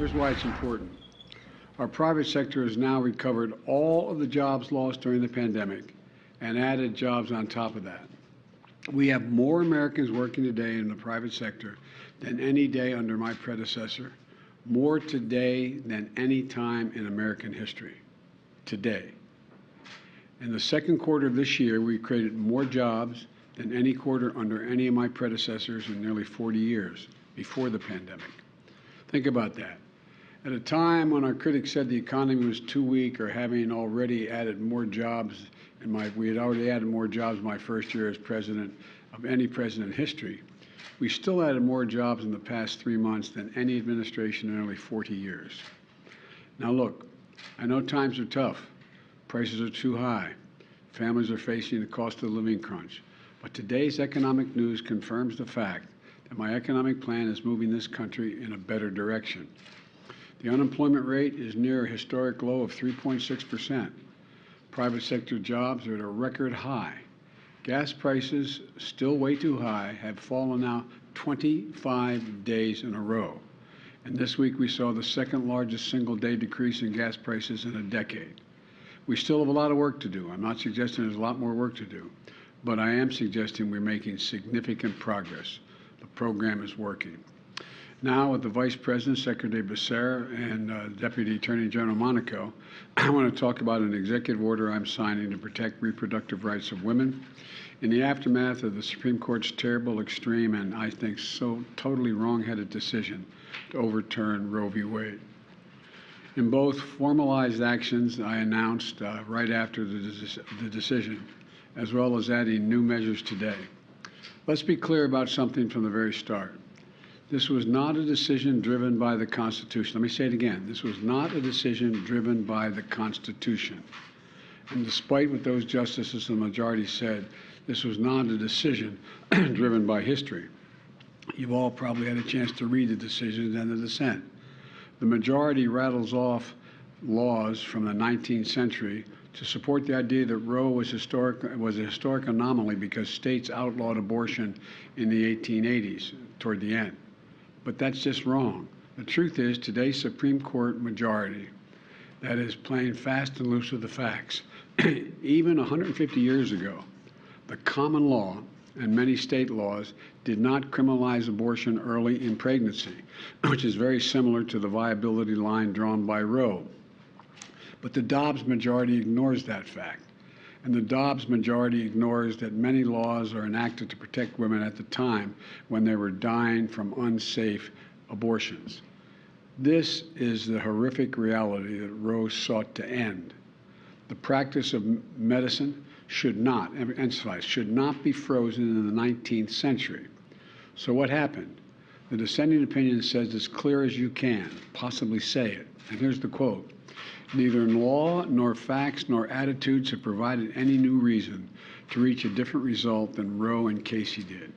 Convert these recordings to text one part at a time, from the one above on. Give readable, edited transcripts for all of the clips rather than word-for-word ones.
Here's why it's important. Our private sector has now recovered all of the jobs lost during the pandemic and added jobs on top of that. We have more Americans working today in the private sector than any day under my predecessor, more today than any time in American history, today. In the second quarter of this year, we created more jobs than any quarter under any of my predecessors in nearly 40 years before the pandemic. Think about that. At a time when our critics said the economy was too weak or having already added more jobs, we had already added more jobs in my first year as president of any president in history, we still added more jobs in the past 3 months than any administration in nearly 40 years. Now look, I know times are tough. Prices are too high. Families are facing the cost of the living crunch. But today's economic news confirms the fact that my economic plan is moving this country in a better direction. The unemployment rate is near a historic low of 3.6%. Private sector jobs are at a record high. Gas prices, still way too high, have fallen now 25 days in a row. And this week we saw the second largest single-day decrease in gas prices in a decade. We still have a lot of work to do. I'm not suggesting there's a lot more work to do, but I am suggesting we're making significant progress. The program is working. Now, with the Vice President, Secretary Becerra, and Deputy Attorney General Monaco, I want to talk about an executive order I'm signing to protect reproductive rights of women. In the aftermath of the Supreme Court's terrible, extreme, and I think so totally wrong-headed decision to overturn Roe v. Wade. In both formalized actions I announced right after the decision, as well as adding new measures today. Let's be clear about something from the very start. This was not a decision driven by the Constitution. Let me say it again. This was not a decision driven by the Constitution. And despite what those justices in the majority said, this was not a decision driven by history. You've all probably had a chance to read the decisions and the dissent. The majority rattles off laws from the 19th century to support the idea that Roe was a historic anomaly because states outlawed abortion in the 1880s, toward the end. But that's just wrong. The truth is, today's Supreme Court majority that is playing fast and loose with the facts. Even 150 years ago, the common law and many state laws did not criminalize abortion early in pregnancy, which is very similar to the viability line drawn by Roe. But the Dobbs majority ignores that fact. And the Dobbs majority ignores that many laws are enacted to protect women at the time when they were dying from unsafe abortions. This is the horrific reality that Roe sought to end. The practice of medicine should not, emphasize, should not be frozen in the 19th century. So what happened? The dissenting opinion says as clear as you can possibly say it. And here's the quote. Neither law nor facts nor attitudes have provided any new reason to reach a different result than Roe and Casey did.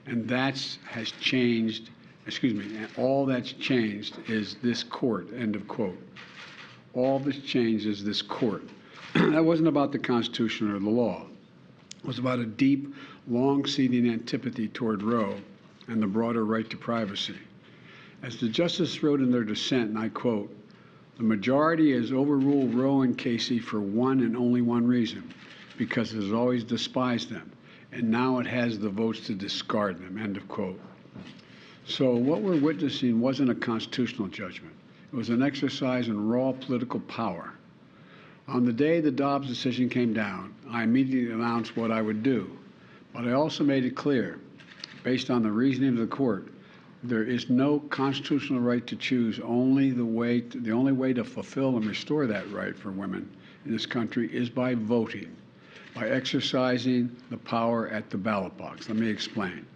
And has changed, and all that's changed is this court, end of quote. All that's changed is this court. That wasn't about the Constitution or the law. It was about a deep, long-seating antipathy toward Roe and the broader right to privacy. As the justice wrote in their dissent, and I quote, "The majority has overruled Roe and Casey for one and only one reason, because it has always despised them, and now it has the votes to discard them," end of quote. So what we're witnessing wasn't a constitutional judgment. It was an exercise in raw political power. On the day the Dobbs decision came down, I immediately announced what I would do, but I also made it clear, based on the reasoning of the court, there is no constitutional right to choose. The only way to fulfill and restore that right for women in this country is by voting, by exercising the power at the ballot box. Let me explain.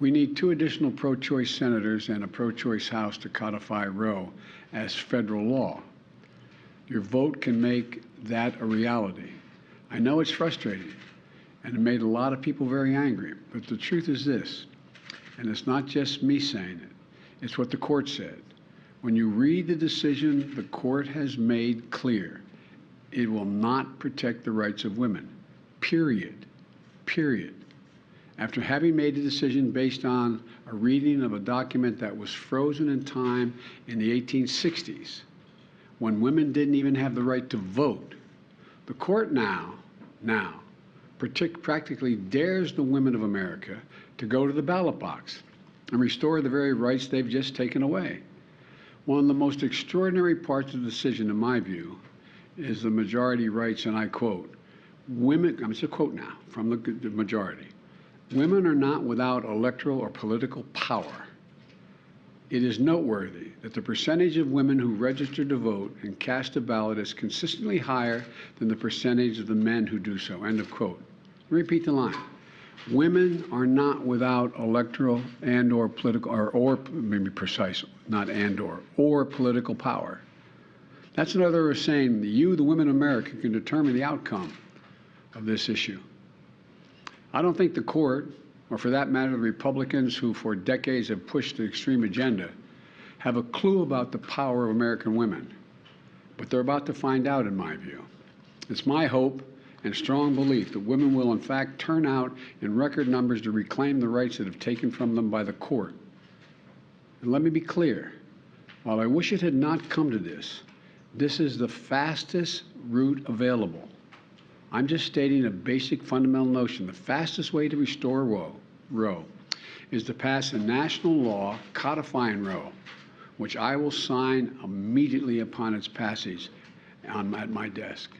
We need 2 additional pro-choice senators and a pro-choice House to codify Roe as federal law. Your vote can make that a reality. I know it's frustrating, and it made a lot of people very angry, but the truth is this. And it's not just me saying it. It's what the court said. When you read the decision the court has made clear, it will not protect the rights of women, period, period. After having made a decision based on a reading of a document that was frozen in time in the 1860s, when women didn't even have the right to vote, the court now practically dares the women of America to go to the ballot box and restore the very rights they've just taken away. One of the most extraordinary parts of the decision, in my view, is the majority writes, and I quote, women, it's a quote now from the majority, women are not without electoral or political power. It is noteworthy that the percentage of women who register to vote and cast a ballot is consistently higher than the percentage of the men who do so, end of quote. Repeat the line. Women are not without electoral and or political, or maybe precise, not and or political power. That's another way of saying that you, the women of America, can determine the outcome of this issue. I don't think the court, or for that matter, the Republicans who for decades have pushed the extreme agenda, have a clue about the power of American women. But they're about to find out, in my view. It's my hope and strong belief that women will in fact turn out in record numbers to reclaim the rights that have taken from them by the court. And let me be clear, while I wish it had not come to this, this is the fastest route available. I'm just stating a basic fundamental notion. The fastest way to restore Roe is to pass a national law codifying Roe, which I will sign immediately upon its passage at my desk.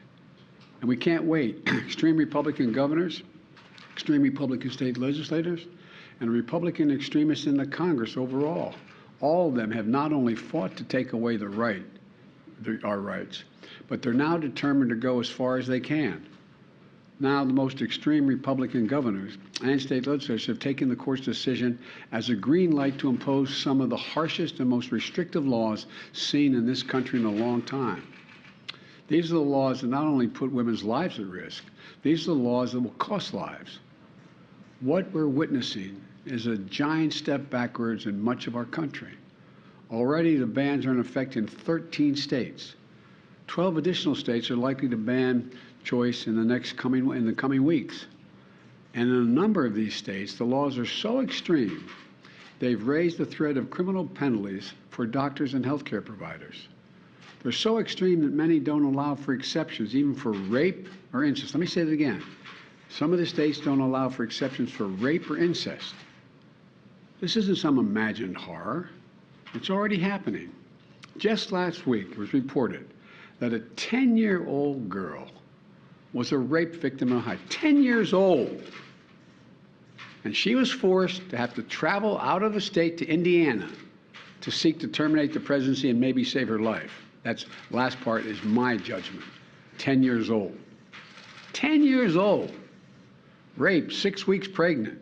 And we can't wait. Extreme Republican governors, extreme Republican state legislators, and Republican extremists in the Congress overall, all of them have not only fought to take away our rights, but they're now determined to go as far as they can. Now, the most extreme Republican governors and state legislators have taken the court's decision as a green light to impose some of the harshest and most restrictive laws seen in this country in a long time. These are the laws that not only put women's lives at risk, these are the laws that will cost lives. What we're witnessing is a giant step backwards in much of our country. Already the bans are in effect in 13 states. 12 additional states are likely to ban choice in the coming weeks. And in a number of these states, the laws are so extreme, they've raised the threat of criminal penalties for doctors and healthcare providers. They're so extreme that many don't allow for exceptions, even for rape or incest. Let me say that again. Some of the states don't allow for exceptions for rape or incest. This isn't some imagined horror. It's already happening. Just last week, it was reported that a 10-year-old girl was a rape victim in Ohio. 10 years old. And she was forced to have to travel out of the state to Indiana to seek to terminate the presidency and maybe save her life. That's last part is my judgment. 10 years old. 10 years old. Raped, 6 weeks pregnant,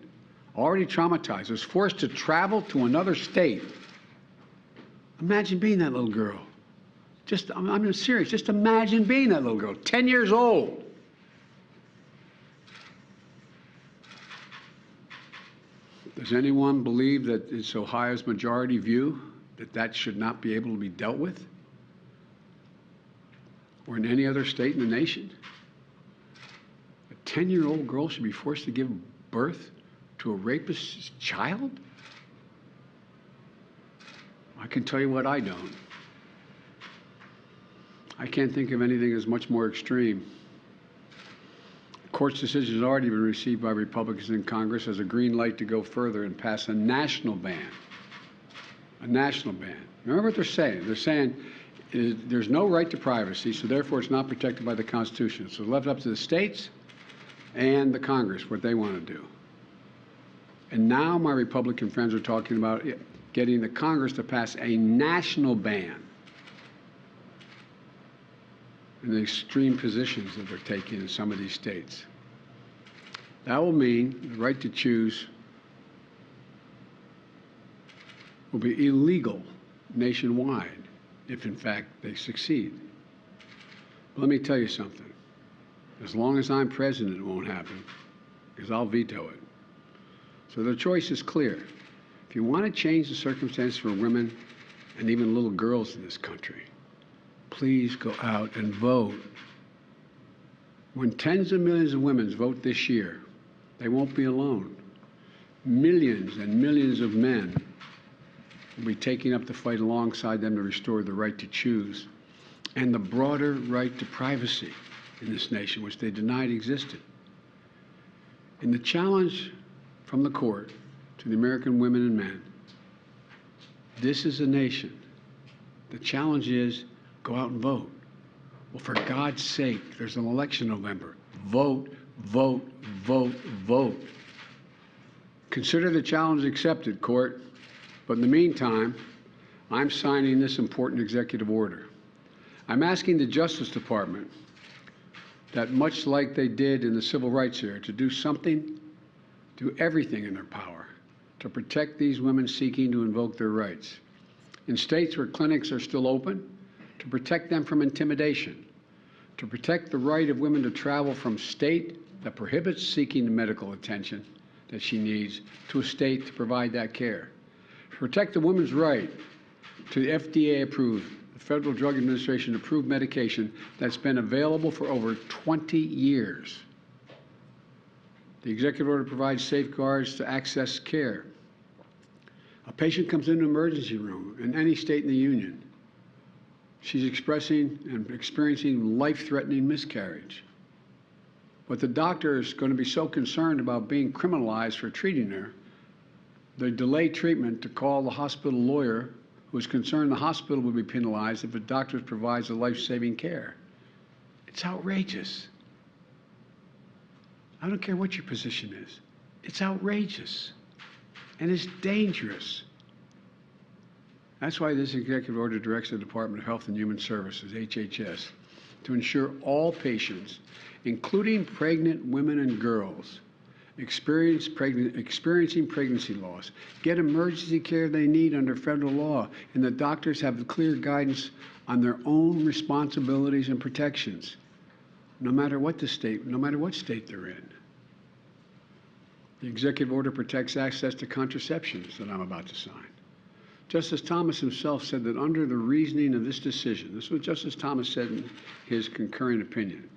already traumatized, was forced to travel to another state. Imagine being that little girl. I'm serious, just imagine being that little girl, 10 years old. Does anyone believe that it's Ohio's majority view that that should not be able to be dealt with? Or in any other state in the nation? A 10-year-old girl should be forced to give birth to a rapist's child? I can tell you what I don't. I can't think of anything that's much more extreme. The court's decision has already been received by Republicans in Congress as a green light to go further and pass a national ban. A national ban. Remember what they're saying. They're saying there's no right to privacy, so therefore it's not protected by the Constitution. So it's left up to the states and the Congress what they want to do. And now my Republican friends are talking about getting the Congress to pass a national ban in the extreme positions that they're taking in some of these states. That will mean the right to choose will be illegal nationwide if, in fact, they succeed. But let me tell you something. As long as I'm president, it won't happen, because I'll veto it. So the choice is clear. If you want to change the circumstances for women and even little girls in this country, please go out and vote. When tens of millions of women vote this year, they won't be alone. millions and millions of men will be taking up the fight alongside them to restore the right to choose and the broader right to privacy in this nation, which they denied existed. In the challenge from the court to the American women and men, this is a nation. The challenge is go out and vote. Well, for God's sake, there's an election in November. Vote, vote, vote, vote. Consider the challenge accepted, court. But in the meantime, I'm signing this important executive order. I'm asking the Justice Department that, much like they did in the civil rights era, to do something, do everything in their power to protect these women seeking to invoke their rights. In states where clinics are still open, to protect them from intimidation, to protect the right of women to travel from state that prohibits seeking the medical attention that she needs to a state to provide that care, to protect the woman's right to the FDA-approved, the Federal Drug Administration-approved medication that's been available for over 20 years. The executive order provides safeguards to access care. A patient comes into an emergency room in any state in the union. She's expressing and experiencing life-threatening miscarriage. But the doctor is going to be so concerned about being criminalized for treating her, they delay treatment to call the hospital lawyer who is concerned the hospital will be penalized if the doctor provides the life-saving care. It's outrageous. I don't care what your position is. It's outrageous. And it's dangerous. That's why this executive order directs the Department of Health and Human Services, HHS, to ensure all patients, including pregnant women and girls, experiencing pregnancy loss, get emergency care they need under federal law, and the doctors have clear guidance on their own responsibilities and protections, no matter what state they're in. The executive order protects access to contraceptions that I'm about to sign. Justice Thomas himself said that under the reasoning of this decision, this is what Justice Thomas said in his concurring opinion,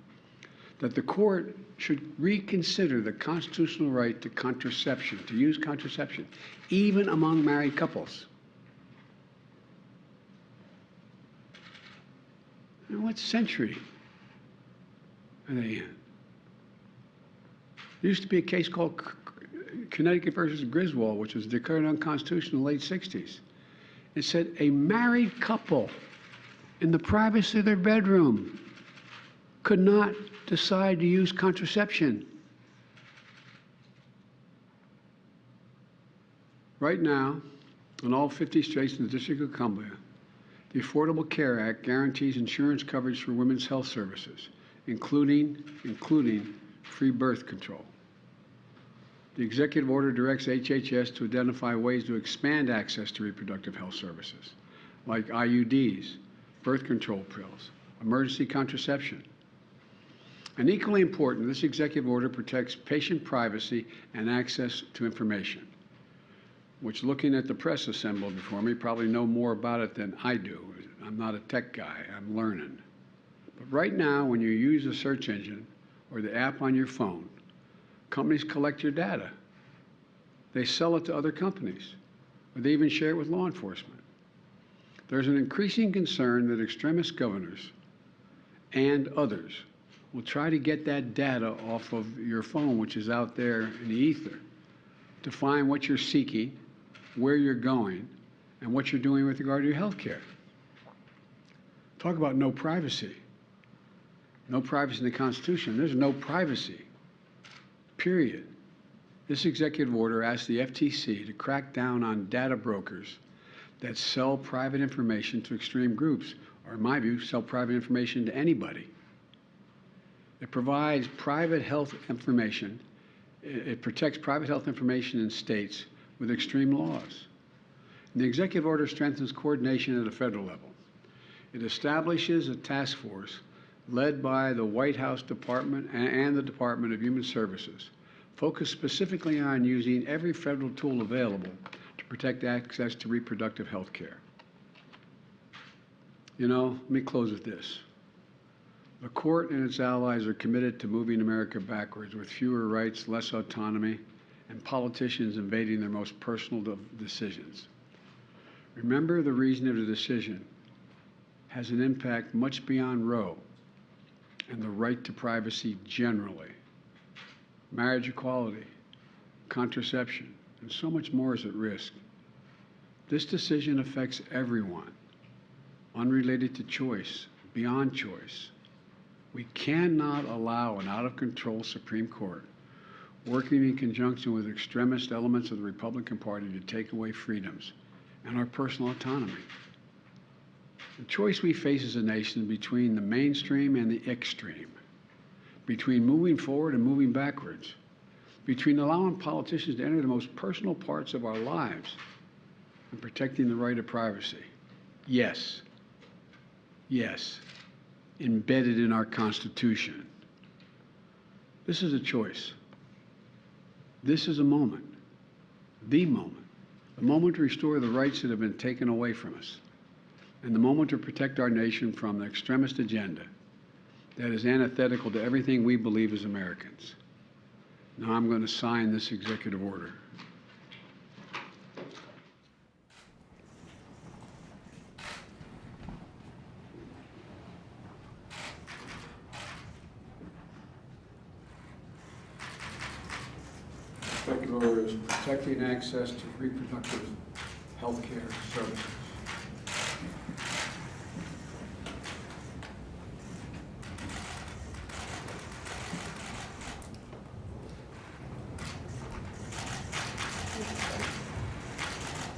that the court should reconsider the constitutional right to contraception, to use contraception, even among married couples. And what century are they in? There used to be a case called Connecticut versus Griswold, which was declared unconstitutional in the late 60s. It said a married couple in the privacy of their bedroom could not decide to use contraception. Right now, in all 50 states in the District of Columbia, the Affordable Care Act guarantees insurance coverage for women's health services, including free birth control. The executive order directs HHS to identify ways to expand access to reproductive health services, like IUDs, birth control pills, emergency contraception. And equally important, this executive order protects patient privacy and access to information, which, looking at the press assembled before me, probably know more about it than I do. I'm not a tech guy, I'm learning. But right now, when you use a search engine or the app on your phone, companies collect your data. They sell it to other companies, or they even share it with law enforcement. There's an increasing concern that extremist governors and others will try to get that data off of your phone, which is out there in the ether, to find what you're seeking, where you're going, and what you're doing with regard to your health care. Talk about no privacy. No privacy in the Constitution. There's no privacy. Period. This executive order asks the FTC to crack down on data brokers that sell private information to extreme groups, or in my view, sell private information to anybody. It provides private health information. It protects private health information in states with extreme laws. And the executive order strengthens coordination at a federal level. It establishes a task force led by the White House Department and the Department of Human Services, focused specifically on using every federal tool available to protect access to reproductive health care. You know, let me close with this. The court and its allies are committed to moving America backwards with fewer rights, less autonomy, and politicians invading their most personal decisions. Remember, the reason of the decision has an impact much beyond Roe and the right to privacy generally. Marriage equality, contraception, and so much more is at risk. This decision affects everyone, unrelated to choice, beyond choice. We cannot allow an out-of-control Supreme Court working in conjunction with extremist elements of the Republican Party to take away freedoms and our personal autonomy. The choice we face as a nation between the mainstream and the extreme, between moving forward and moving backwards, between allowing politicians to enter the most personal parts of our lives and protecting the right of privacy. Yes, yes, embedded in our Constitution. This is a choice. This is a moment, the moment to restore the rights that have been taken away from us, and the moment to protect our nation from the extremist agenda that is antithetical to everything we believe as Americans. Now I'm going to sign this executive order. Executive order is protecting access to reproductive health care services.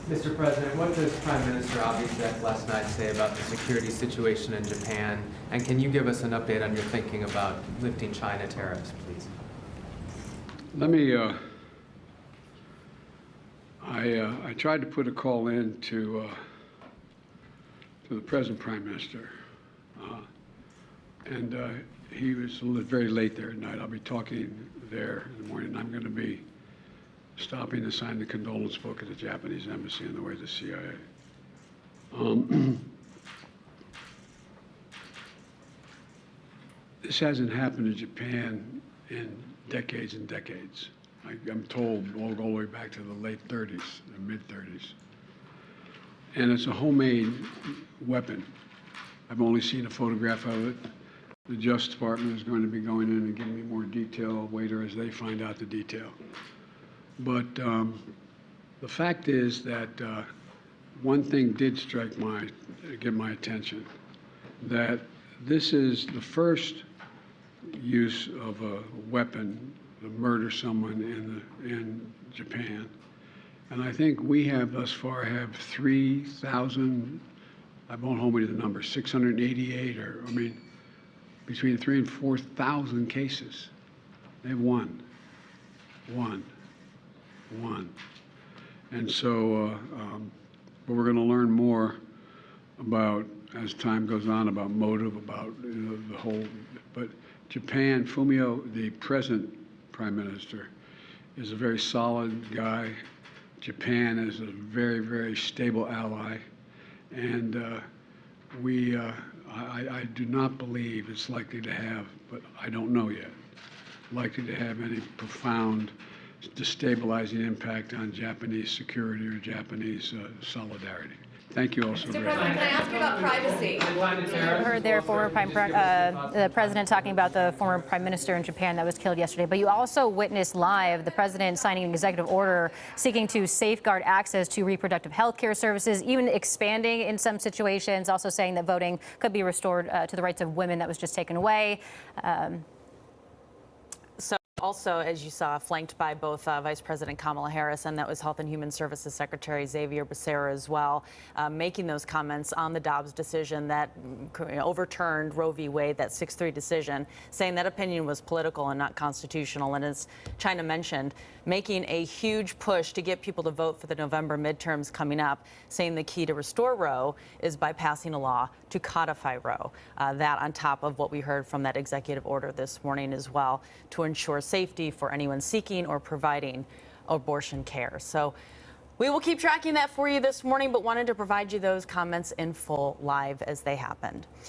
Mr. President, what does Prime Minister Abe last night say about the security situation in Japan? And can you give us an update on your thinking about lifting China tariffs, please? Let me, I tried to put a call in to the present Prime Minister, and he was very late there at night. I'll be talking there in the morning. I'm going to be stopping to sign the condolence book at the Japanese embassy on the way to the CIA. This hasn't happened in Japan in decades and decades. I'm told all the way back to the late 30s, the mid 30s. And it's a homemade weapon. I've only seen a photograph of it. The Justice Department is going to be going in and giving me more detail later as they find out the detail. But the fact is that one thing did get my attention, that this is the first use of a weapon to murder someone in Japan. And I think we have thus far have 3,000, I won't hold me to the number, 688, or I mean, between 3,000 and 4,000 cases. They have one. And so, but we're going to learn more about, as time goes on, about motive, about the whole. But Japan, Fumio, the present Prime Minister, is a very solid guy. Japan is a very, very stable ally, and I do not believe it's likely to have, but I don't know yet, likely to have any profound destabilizing impact on Japanese security or Japanese solidarity. Thank you all so very much. Mr. President, can I ask you about privacy? You heard there the president talking about the former prime minister in Japan that was killed yesterday, but you also witnessed live the president signing an executive order seeking to safeguard access to reproductive health care services, even expanding in some situations, also saying that voting could be restored to the rights of women that was just taken away. Also, as you saw, flanked by both Vice President Kamala Harris and that was Health and Human Services Secretary Xavier Becerra as well, making those comments on the Dobbs decision that overturned Roe v. Wade, that 6-3 decision, saying that opinion was political and not constitutional. And as China mentioned, making a huge push to get people to vote for the November midterms coming up, saying the key to restore Roe is by passing a law to codify Roe. That on top of what we heard from that executive order this morning as well, to ensure safety for anyone seeking or providing abortion care. So we will keep tracking that for you this morning, but wanted to provide you those comments in full live as they happened.